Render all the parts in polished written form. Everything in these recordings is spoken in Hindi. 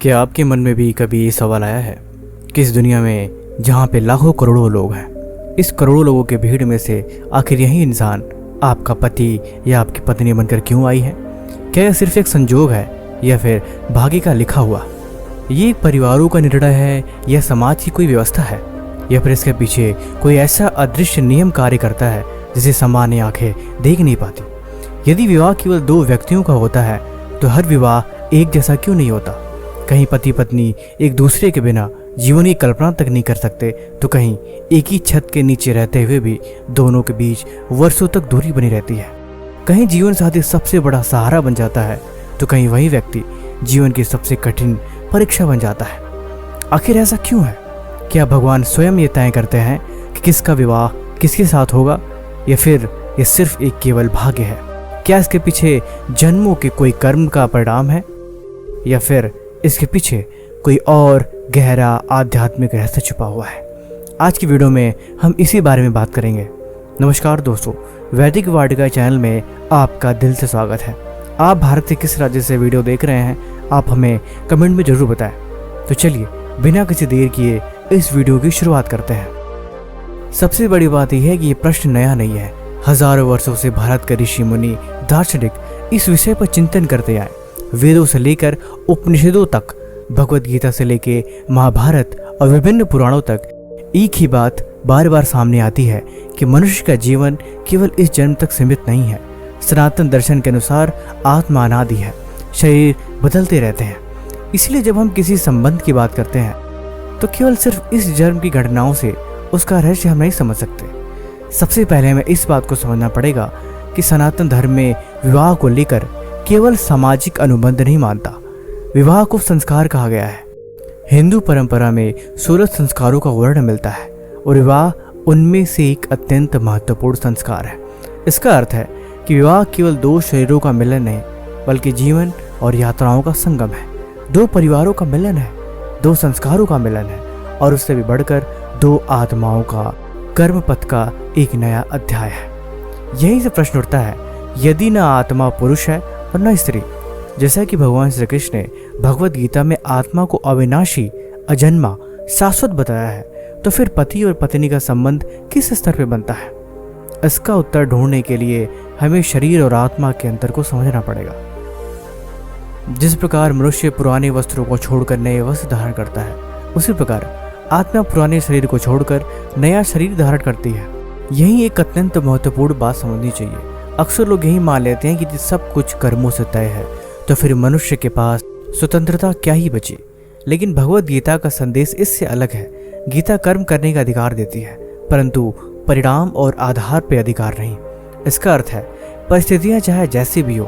क्या आपके मन में भी कभी ये सवाल आया है कि इस दुनिया में जहाँ पे लाखों करोड़ों लोग हैं, इस करोड़ों लोगों के भीड़ में से आखिर यही इंसान आपका पति या आपकी पत्नी बनकर क्यों आई है? क्या यह सिर्फ एक संजोग है या फिर भाग्य का लिखा हुआ? ये एक परिवारों का निर्णय है या समाज की कोई व्यवस्था है, या फिर इसके पीछे कोई ऐसा अदृश्य नियम कार्य करता है जिसे सामान्य आंखें देख नहीं पाती? यदि विवाह केवल दो व्यक्तियों का होता है तो हर विवाह एक जैसा क्यों नहीं होता? कहीं पति पत्नी एक दूसरे के बिना जीवन की कल्पना तक नहीं कर सकते, तो कहीं एक ही छत के नीचे रहते हुए भी दोनों के बीच वर्षों तक दूरी बनी रहती है। कहीं जीवन साथी सबसे बड़ा सहारा बन जाता है, तो कहीं वही व्यक्ति जीवन की सबसे कठिन परीक्षा बन जाता है। आखिर ऐसा क्यों है? क्या भगवान स्वयं ये तय करते हैं कि किसका विवाह किसके साथ होगा, या फिर ये सिर्फ एक केवल भाग्य है? क्या इसके पीछे जन्मों के कोई कर्म का परिणाम है, या फिर इसके पीछे कोई और गहरा आध्यात्मिक रहस्य छुपा हुआ है? आज की वीडियो में हम इसी बारे में बात करेंगे। नमस्कार दोस्तों, वैदिक वाटिका चैनल में आपका दिल से स्वागत है। आप भारत के किस राज्य से वीडियो देख रहे हैं, आप हमें कमेंट में जरूर बताएं। तो चलिए बिना किसी देर किए इस वीडियो की शुरुआत करते हैं। सबसे बड़ी बात यह है कि ये प्रश्न नया नहीं है। हजारों वर्षों से भारत के ऋषि मुनि दार्शनिक इस विषय पर चिंतन करते आए। वेदों से लेकर उपनिषदों तक, भगवत गीता से लेकर महाभारत और विभिन्न पुराणों तक एक ही बात बार बार सामने आती है कि मनुष्य का जीवन केवल इस जन्म तक सीमित नहीं है। सनातन दर्शन के अनुसार आत्मा अनादि है, शरीर बदलते रहते हैं। इसलिए जब हम किसी संबंध की बात करते हैं तो केवल सिर्फ इस जन्म की घटनाओं से उसका रहस्य हम नहीं समझ सकते। सबसे पहले हमें इस बात को समझना पड़ेगा कि सनातन धर्म में विवाह को लेकर केवल सामाजिक अनुबंध नहीं मानता। विवाह को संस्कार कहा गया है। हिंदू परंपरा में 16 संस्कारों का वर्णन मिलता है और विवाह उनमें से एक अत्यंत महत्वपूर्ण संस्कार है। इसका अर्थ है कि विवाह केवल दो शरीरों का मिलन नहीं, बल्कि जीवन और यात्राओं का संगम है। दो परिवारों का मिलन है, दो संस्कारों का मिलन है, और उससे भी बढ़कर दो आत्माओं का कर्म पथ का एक नया अध्याय है। यही से प्रश्न उठता है, यदि न आत्मा पुरुष है और न स्त्री, जैसा कि भगवान श्री कृष्ण ने भगवत गीता में आत्मा को अविनाशी, अजन्मा, शाश्वत बताया है, तो फिर पति और पत्नी का संबंध किस स्तर पर बनता है? इसका उत्तर ढूंढने के लिए हमें शरीर और आत्मा के अंतर को समझना पड़ेगा। जिस प्रकार मनुष्य पुराने वस्त्रों को छोड़कर नए वस्त्र धारण करता है, उसी प्रकार आत्मा पुराने शरीर को छोड़कर नया शरीर धारण करती है। यही एक अत्यंत महत्वपूर्ण बात समझनी चाहिए। अक्सर लोग यही मान लेते हैं कि सब कुछ कर्मों से तय है, तो फिर मनुष्य के पास स्वतंत्रता क्या ही बची। लेकिन भगवत गीता का संदेश इससे अलग है। गीता कर्म करने का अधिकार देती है, परंतु परिणाम और आधार पर अधिकार नहीं। इसका अर्थ है, परिस्थितियां चाहे जैसी भी हो,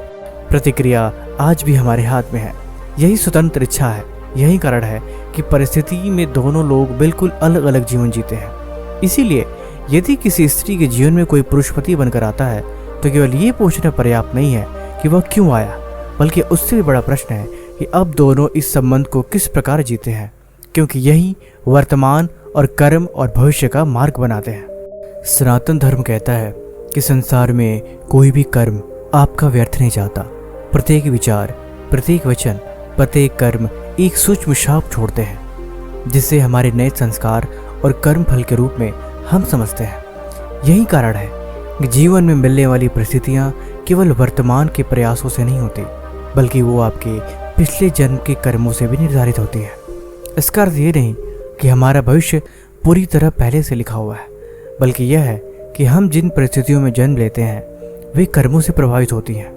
प्रतिक्रिया आज भी हमारे हाथ में है। यही स्वतंत्र इच्छा है। यही कारण है कि परिस्थिति में दोनों लोग बिल्कुल अलग अलग जीवन जीते हैं। इसीलिए यदि किसी स्त्री के जीवन में कोई पुरुष पति बनकर आता है, तो केवल ये पूछना पर्याप्त नहीं है कि वह क्यों आया, बल्कि उससे भी बड़ा प्रश्न है कि अब दोनों इस संबंध को किस प्रकार जीते हैं, क्योंकि यही वर्तमान और कर्म और भविष्य का मार्ग बनाते हैं। सनातन धर्म कहता है कि संसार में कोई भी कर्म आपका व्यर्थ नहीं जाता। प्रत्येक विचार, प्रत्येक वचन, प्रत्येक कर्म एक सूक्ष्म छाप छोड़ते हैं, जिसे हमारे नए संस्कार और कर्म फल के रूप में हम समझते हैं। यही कारण है कि जीवन में मिलने वाली परिस्थितियां केवल वर्तमान के प्रयासों से नहीं होती, बल्कि वो आपके पिछले जन्म के कर्मों से भी निर्धारित होती है। इसका अर्थ ये नहीं कि हमारा भविष्य पूरी तरह पहले से लिखा हुआ है, बल्कि यह है कि हम जिन परिस्थितियों में जन्म लेते हैं वे कर्मों से प्रभावित होती हैं।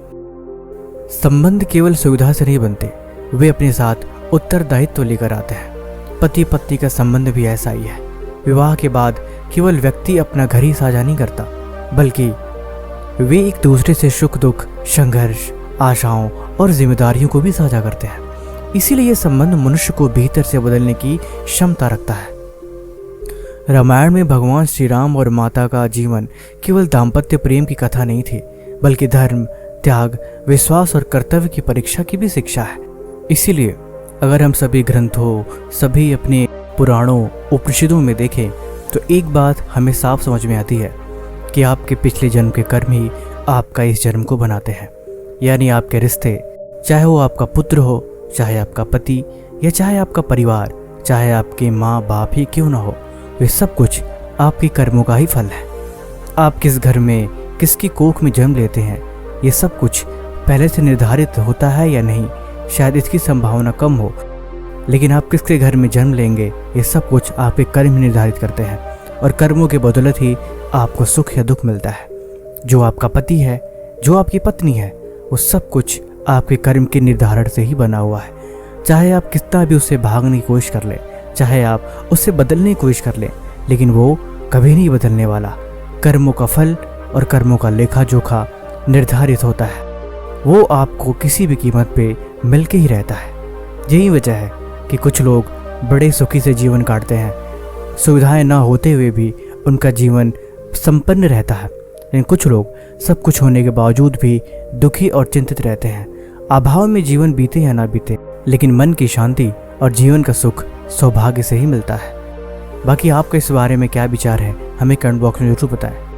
संबंध केवल सुविधा से नहीं बनते, वे अपने साथ उत्तरदायित्व लेकर आते हैं। पति पत्नी का संबंध भी ऐसा ही है। विवाह के बाद केवल व्यक्ति अपना घर ही साझा नहीं करता, बल्कि वे एक दूसरे से सुख दुख, संघर्ष, आशाओं और जिम्मेदारियों को भी साझा करते हैं। इसीलिए यह संबंध मनुष्य को भीतर से बदलने की क्षमता रखता है। रामायण में भगवान श्री राम और माता का जीवन केवल दाम्पत्य प्रेम की कथा नहीं थी, बल्कि धर्म, त्याग, विश्वास और कर्तव्य की परीक्षा की भी शिक्षा है। इसीलिए अगर हम सभी ग्रंथों, सभी अपने पुराणों, उपनिषदों में देखें, तो एक बात हमें साफ समझ में आती है कि आपके पिछले जन्म के कर्म ही आपका इस जन्म को बनाते हैं। यानी आपके रिश्ते, चाहे वो आपका पुत्र हो, चाहे आपका पति या चाहे आपका परिवार, चाहे आपके माँ बाप ही क्यों ना हो, वे सब कुछ आपके कर्मों का ही फल है। आप किस घर में, किसकी कोख में जन्म लेते हैं, ये सब कुछ पहले से निर्धारित होता है या नहीं, शायद इसकी संभावना कम हो, लेकिन आप किसके घर में जन्म लेंगे, ये सब कुछ आपके कर्म ही निर्धारित करते हैं। और कर्मों के बदौलत ही आपको सुख या दुख मिलता है। जो आपका पति है, जो आपकी पत्नी है, वो सब कुछ आपके कर्म के निर्धारण से ही बना हुआ है। चाहे आप कितना भी उससे भागने की कोशिश कर लें, चाहे आप उससे बदलने की कोशिश कर लें, लेकिन वो कभी नहीं बदलने वाला। कर्मों का फल और कर्मों का लेखा जोखा निर्धारित होता है, वो आपको किसी भी कीमत पे मिल के ही रहता है। यही वजह है कि कुछ लोग बड़े सुखी से जीवन काटते हैं, सुविधाएं ना होते हुए भी उनका जीवन संपन्न रहता है, लेकिन कुछ लोग सब कुछ होने के बावजूद भी दुखी और चिंतित रहते हैं। अभाव में जीवन बीते या ना बीते, लेकिन मन की शांति और जीवन का सुख सौभाग्य से ही मिलता है। बाकी आपका इस बारे में क्या विचार है, हमें कमेंट बॉक्स में जरूर बताएं।